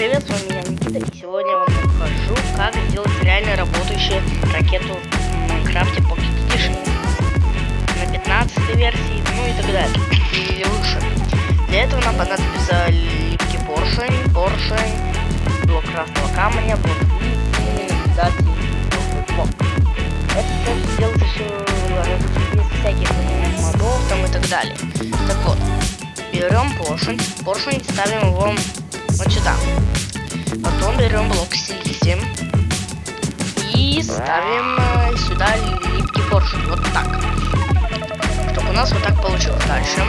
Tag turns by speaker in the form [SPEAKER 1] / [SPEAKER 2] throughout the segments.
[SPEAKER 1] привет, с вами я, Никита, и сегодня я вам покажу, как сделать реально работающую ракету в Майнкрафте Pocket Edition на 15 версии, ну и так далее, или лучше. Для этого нам понадобится липкий поршень, блок красного камня, блок листья, наблюдатель, блок. Это все делается все без всяких модов там и так далее. Так вот, берем поршень ставим его вот сюда. Потом берем блок силикатом и ставим сюда липкий поршень. Вот так. Чтобы у нас вот так получилось. Дальше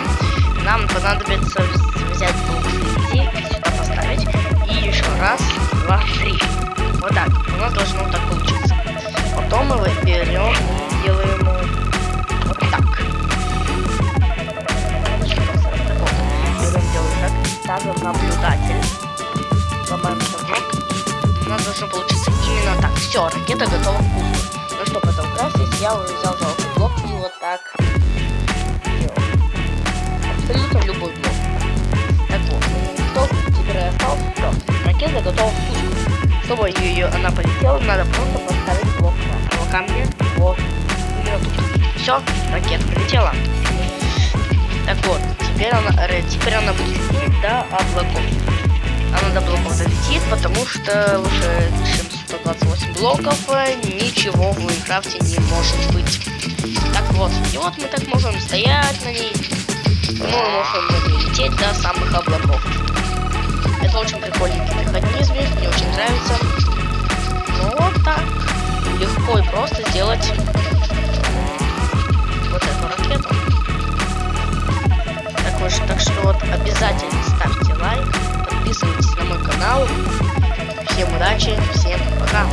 [SPEAKER 1] нам понадобится взять блок силикатом и сюда поставить. И еще раз, два, три. Вот так. У нас должно вот так получиться. Потом мы его берем и делаем вот так. Ставим наблюдатель, ломаем блок, у нас должно получиться именно так. Все, ракета готова к пуску. Ну чтобы это украсить, я уже взял золотой блок и вот так делал. Абсолютно любой блок. Так вот, что теперь осталось? Все, ракета готова к пуску. Чтобы она полетела, надо просто поставить блок красного камня вот именно тут. Все, ракета полетела. Так вот, теперь она будет лететь до облаков. Она до облаков долетит, потому что лучше, чем 128 блоков, ничего в Майнкрафте не может быть. Так вот, и вот мы так можем стоять на ней. Мы можем лететь до самых облаков. Это очень прикольный механизм, мне очень нравится. Ну вот так. Легко и просто сделать вот эту ракету. Так что вот обязательно ставьте лайк, подписывайтесь на мой канал. Всем удачи, всем пока.